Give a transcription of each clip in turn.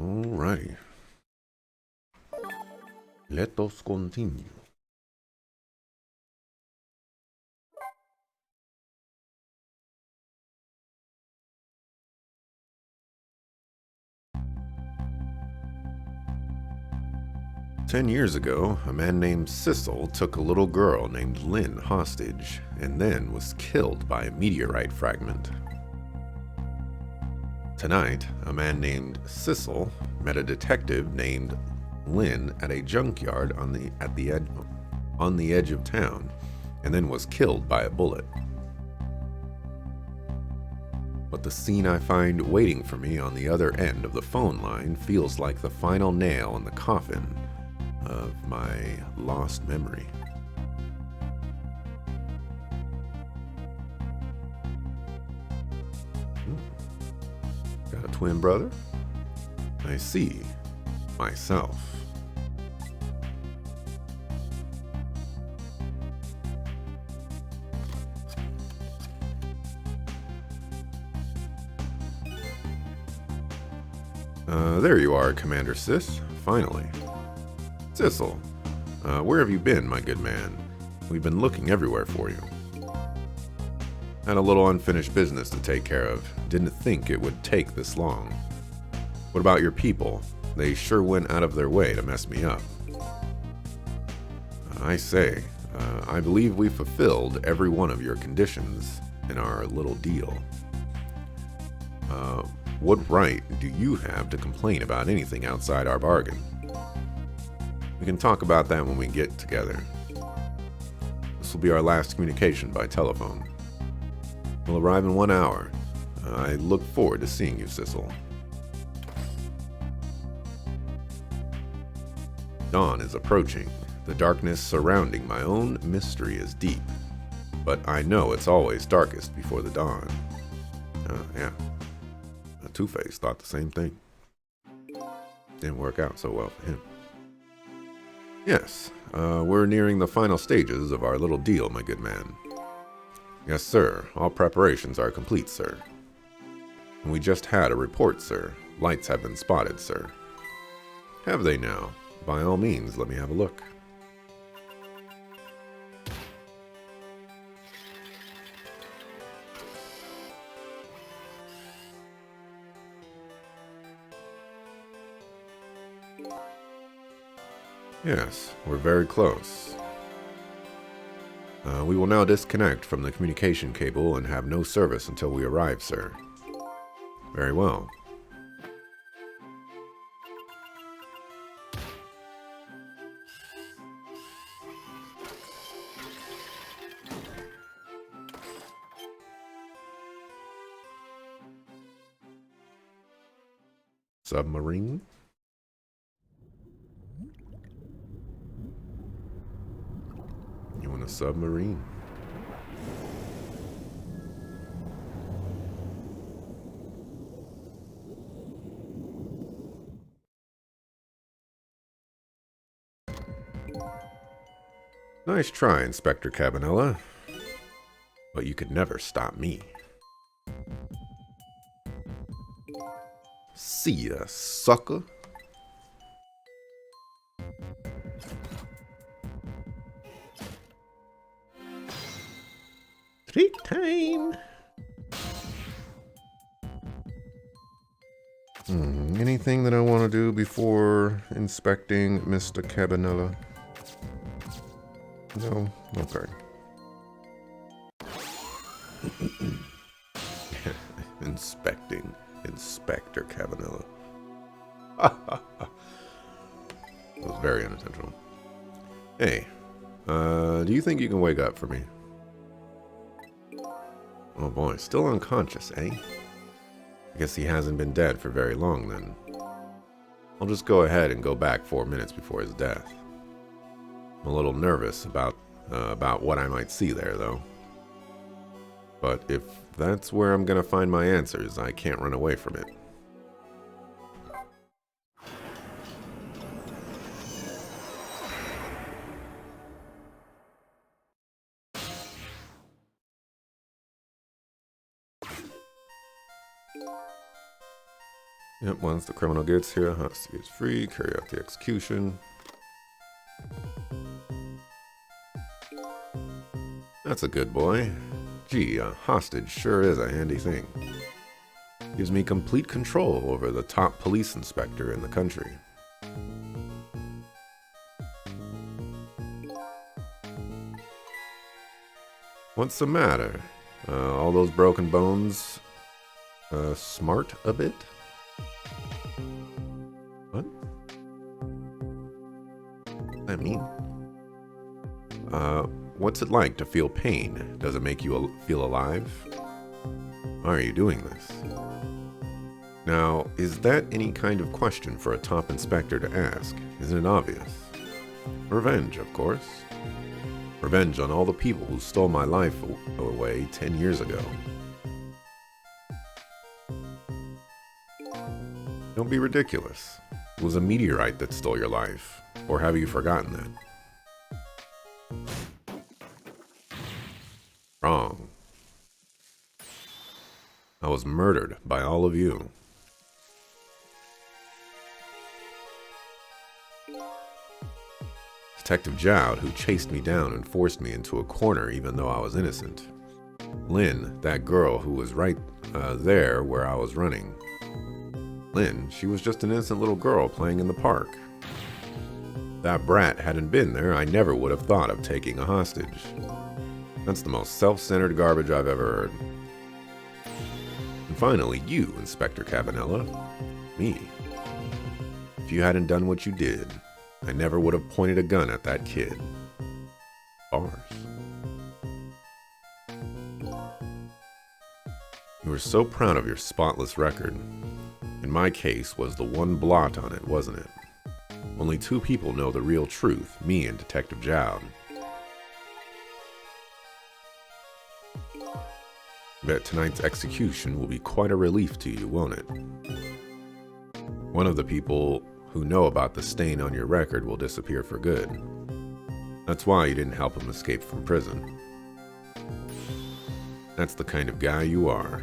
Alrighty. Let us continue. "10 years ago, a man named Sissel took a little girl named Lynn hostage and then was killed by a meteorite fragment. Tonight, a man named Sissel met a detective named Lynn at a junkyard on the edge of town and then was killed by a bullet. But the scene I find waiting for me on the other end of the phone line feels like the final nail in the coffin of my lost memory." Got a twin brother? I see. Myself. There you are, Commander Sis. Finally. Sissel, where have you been, my good man? We've been looking everywhere for you. Had a little unfinished business to take care of. Didn't think it would take this long. What about your people? They sure went out of their way to mess me up. I say, I believe we fulfilled every one of your conditions in our little deal. What right do you have to complain about anything outside our bargain? We can talk about that when we get together. This will be our last communication by telephone. We'll arrive in 1 hour. I look forward to seeing you, Sissel. Dawn is approaching. The darkness surrounding my own mystery is deep. But I know it's always darkest before the dawn. Yeah. Two-Face thought the same thing. Didn't work out so well for him. Yes, we're nearing the final stages of our little deal, my good man. Yes, sir. All preparations are complete, sir. And we just had a report, sir. Lights have been spotted, sir. Have they now? By all means, let me have a look. Yes, we're very close. We will now disconnect from the communication cable and have no service until we arrive, sir. Very well. Submarine? You want a submarine? Nice try, Inspector Cabanela. But you could never stop me. See ya, sucker. Trick time. Anything that I want to do before inspecting Mr. Cabanela? No? Okay. Inspecting Inspector Cabanela. That was very unintentional. Hey, do you think you can wake up for me? Oh boy, still unconscious, eh? I guess he hasn't been dead for very long then. I'll just go ahead and go back 4 minutes before his death. I'm a little nervous about what I might see there, though. But if that's where I'm gonna find my answers, I can't run away from it. Yep, once the criminal gets here, hostage is free, carry out the execution. That's a good boy. Gee, a hostage sure is a handy thing. Gives me complete control over the top police inspector in the country. What's the matter? All those broken bones smart a bit? What? What does that mean? What's it like to feel pain? Does it make you feel alive? Why are you doing this? Now, is that any kind of question for a top inspector to ask? Isn't it obvious? Revenge, of course. Revenge on all the people who stole my life away 10 years ago. Don't be ridiculous. It was a meteorite that stole your life. Or have you forgotten that? Wrong. I was murdered by all of you. Detective Jowd, who chased me down and forced me into a corner even though I was innocent. Lynn, that girl who was right there where I was running. Lynn, she was just an innocent little girl playing in the park. If that brat hadn't been there, I never would have thought of taking a hostage. That's the most self-centered garbage I've ever heard. And finally, you, Inspector Cabanela. Me. If you hadn't done what you did, I never would have pointed a gun at that kid. Bars. You were so proud of your spotless record. In my case, was the one blot on it, wasn't it? Only 2 people know the real truth, me and Detective Jowd. I bet tonight's execution will be quite a relief to you, won't it? One of the people who know about the stain on your record will disappear for good. That's why you didn't help him escape from prison. That's the kind of guy you are.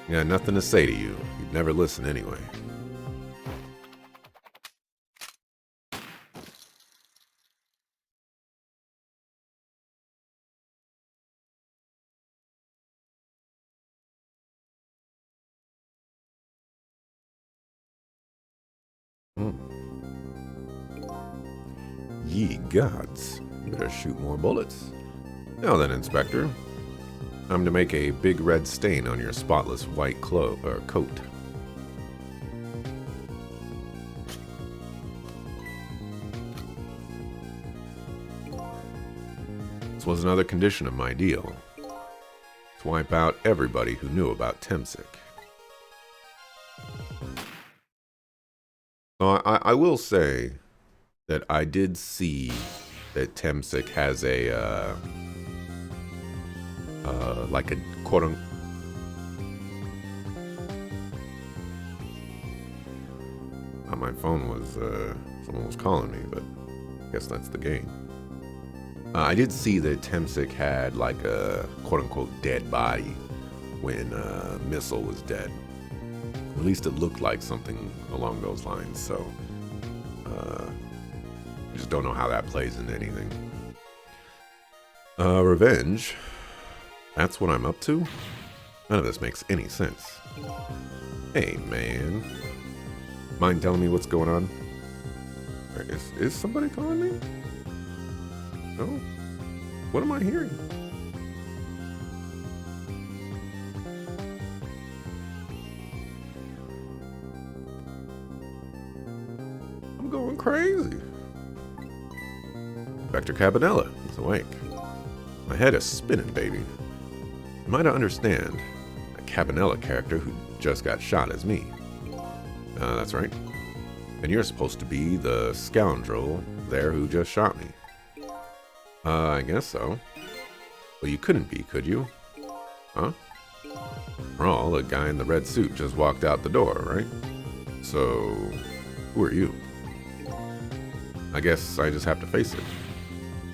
Yeah, nothing to say to you. You'd never listen anyway. Ye gods. Better shoot more bullets. Now then, Inspector. I'm to make a big red stain on your spotless white coat. This was another condition of my deal. To wipe out everybody who knew about Temsic. So I will say that I did see that Temsic has a like a quote-unquote. My phone was someone was calling me, but I guess that's the game. I did see that Temsic had like a quote-unquote dead body when Missile was dead. At least it looked like something along those lines. So I just don't know how that plays into anything. Revenge. That's what I'm up to? None of this makes any sense. Hey, man. Mind telling me what's going on? Is somebody calling me? No? What am I hearing? I'm going crazy. Inspector Cabanela is awake. My head is spinning, baby. Am I to understand a Cabanela character who just got shot as me? That's right. And you're supposed to be the scoundrel there who just shot me. I guess so. Well, you couldn't be, could you? Huh? After all, the guy in the red suit just walked out the door, right? So, who are you? I guess I just have to face it.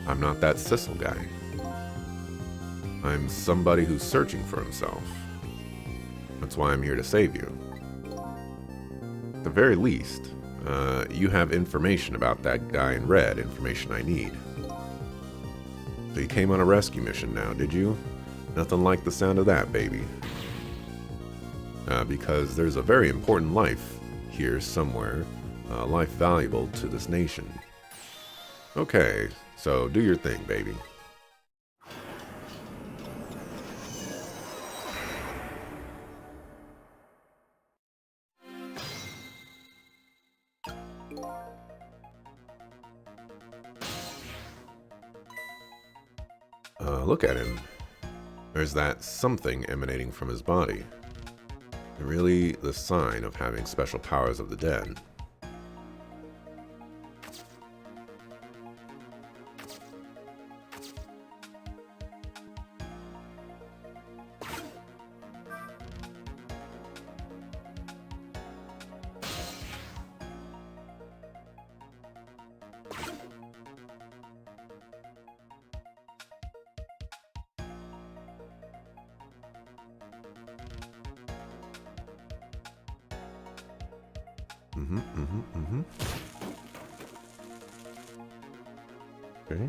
I'm not that Sissel guy. I'm somebody who's searching for himself. That's why I'm here to save you. At the very least, you have information about that guy in red, information I need. So you came on a rescue mission now, did you? Nothing like the sound of that, baby. Because there's a very important life here somewhere, a life valuable to this nation. Okay, so do your thing, baby. Look at him. There's that something emanating from his body. Really the sign of having special powers of the dead. Okay.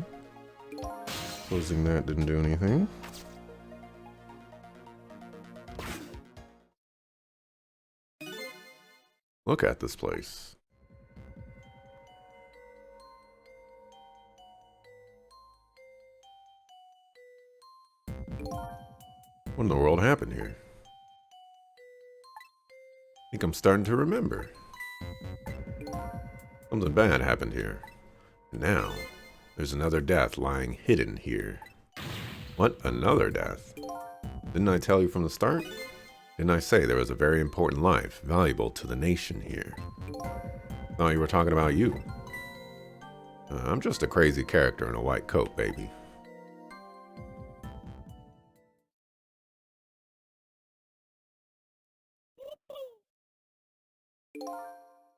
Closing that didn't do anything. Look at this place. What in the world happened here? I think I'm starting to remember. Something bad happened here. And now, there's another death lying hidden here. What? Another death? Didn't I tell you from the start? Didn't I say there was a very important life, valuable to the nation here? Thought you were talking about you. I'm just a crazy character in a white coat, baby.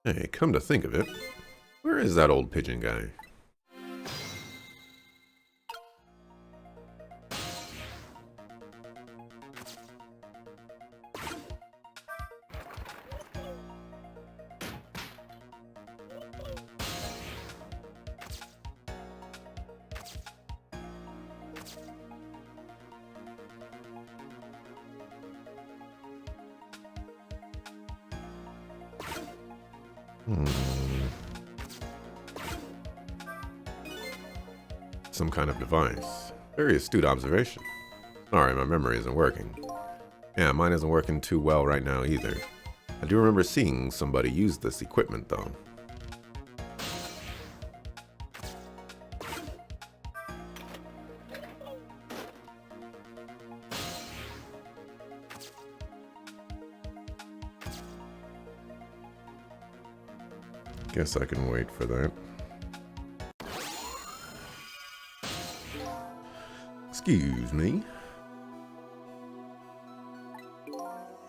Hey, come to think of it, where is that old pigeon guy? Some kind of device. Very astute observation. Sorry, my memory isn't working. Yeah, mine isn't working too well right now either. I do remember seeing somebody use this equipment though. Guess I can wait for that. Excuse me.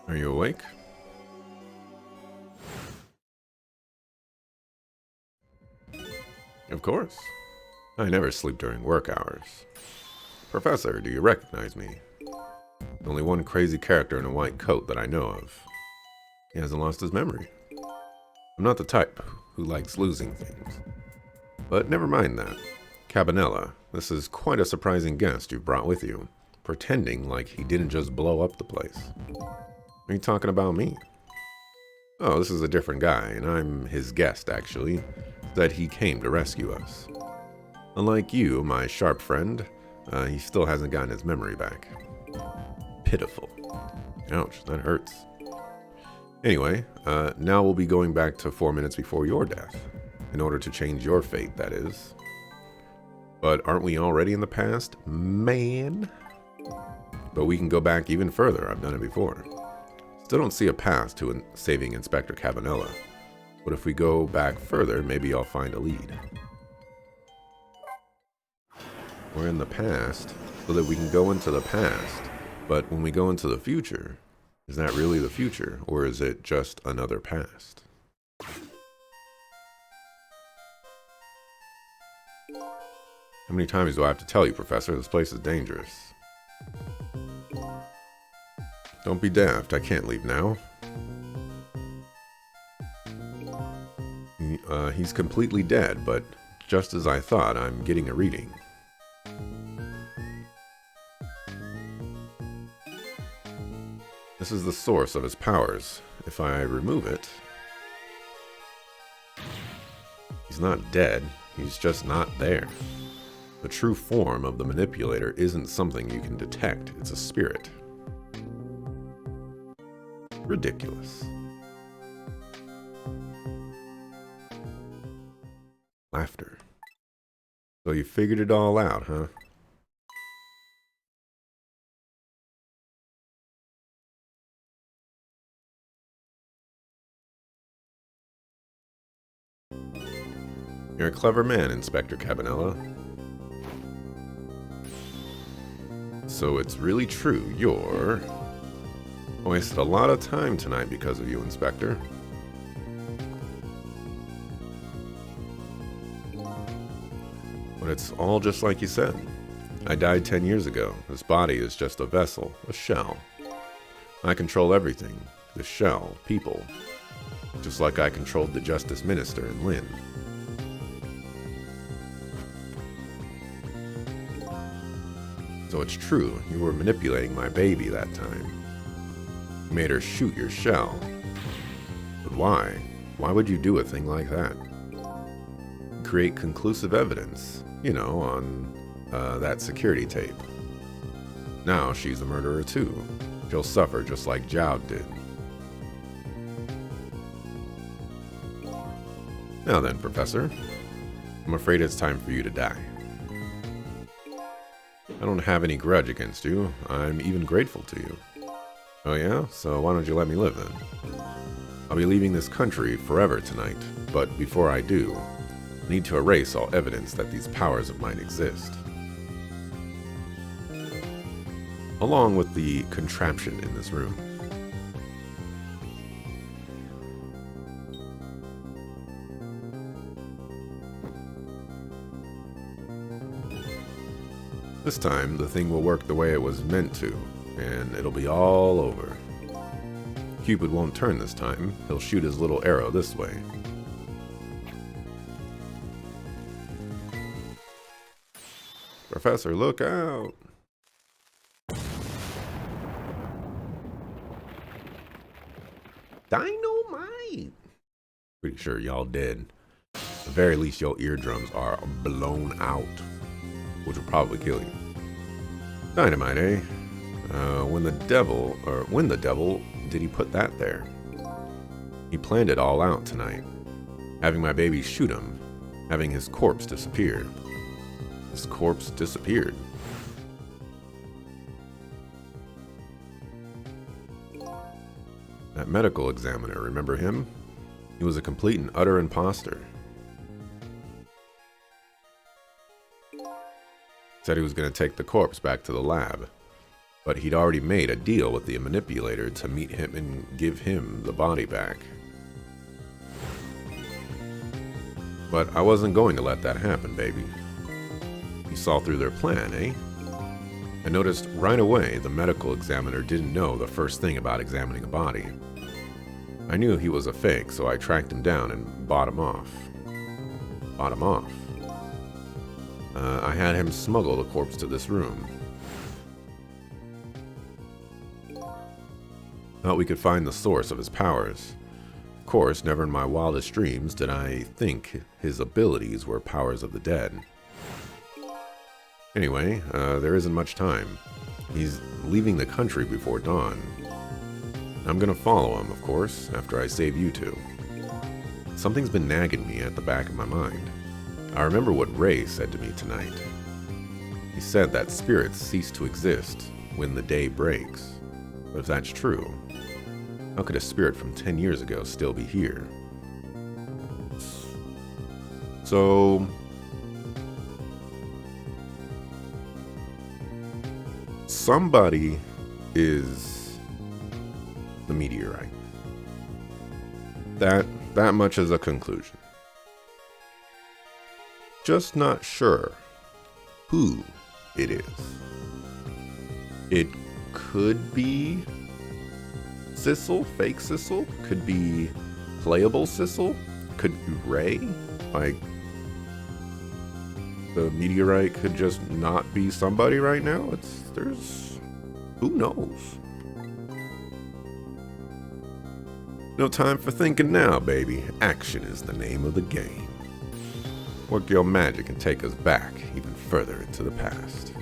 Are you awake? Of course. I never sleep during work hours. Professor, do you recognize me? Only one crazy character in a white coat that I know of. He hasn't lost his memory. I'm not the type who likes losing things. But never mind that. Cabanela, this is quite a surprising guest you've brought with you, pretending like he didn't just blow up the place. Are you talking about me? Oh, this is a different guy, and I'm his guest, actually, that he came to rescue us. Unlike you, my sharp friend, he still hasn't gotten his memory back. Pitiful. Ouch, that hurts. Anyway, now we'll be going back to 4 minutes before your death, in order to change your fate, that is. But aren't we already in the past? Man! But we can go back even further, I've done it before. Still don't see a path to saving Inspector Cabanela. But if we go back further, maybe I'll find a lead. We're in the past, so that we can go into the past. But when we go into the future, is that really the future, or is it just another past? How many times do I have to tell you, Professor? This place is dangerous. Don't be daft, I can't leave now. He's completely dead, but just as I thought, I'm getting a reading. This is the source of his powers. If I remove it... He's not dead, he's just not there. The true form of the manipulator isn't something you can detect, it's a spirit. Ridiculous. Laughter. So you figured it all out, huh? You're a clever man, Inspector Cabanela. So it's really true, you're... I wasted a lot of time tonight because of you, Inspector. But it's all just like you said. I died 10 years ago. This body is just a vessel, a shell. I control everything. The shell, people. Just like I controlled the Justice Minister in Lynn. So it's true, you were manipulating my baby that time. You made her shoot your shell. But why? Why would you do a thing like that? Create conclusive evidence, you know, on that security tape. Now she's a murderer too. She'll suffer just like Jowd did. Now then, Professor, I'm afraid it's time for you to die. I don't have any grudge against you. I'm even grateful to you. Oh yeah? So why don't you let me live then? I'll be leaving this country forever tonight, but before I do, I need to erase all evidence that these powers of mine exist. Along with the contraption in this room. This time, the thing will work the way it was meant to, and it'll be all over. Cupid won't turn this time. He'll shoot his little arrow this way. Professor, look out! Dynamite! Pretty sure y'all dead. At the very least, your eardrums are blown out, which will probably kill you. Dynamite, eh? When the devil did he put that there? He planned it all out tonight. Having my baby shoot him. Having his corpse disappear. His corpse disappeared. That medical examiner, remember him? He was a complete and utter imposter. Said he was going to take the corpse back to the lab. But he'd already made a deal with the manipulator to meet him and give him the body back. But I wasn't going to let that happen, baby. You saw through their plan, eh? I noticed right away the medical examiner didn't know the first thing about examining a body. I knew he was a fake, so I tracked him down and bought him off. Bought him off. I had him smuggle the corpse to this room. Thought we could find the source of his powers. Of course, never in my wildest dreams did I think his abilities were powers of the dead. Anyway, there isn't much time. He's leaving the country before dawn. I'm gonna follow him, of course, after I save you two. Something's been nagging me at the back of my mind. I remember what Ray said to me tonight. He said that spirits cease to exist when the day breaks. But if that's true, how could a spirit from 10 years ago still be here? So... somebody is the meteorite. That much is a conclusion. Just not sure who it is. It could be Sissel, fake Sissel. Could be playable Sissel. Could be Ray. Like, the meteorite could just not be somebody right now. Who knows? No time for thinking now, baby. Action is the name of the game. Work your magic and take us back even further into the past.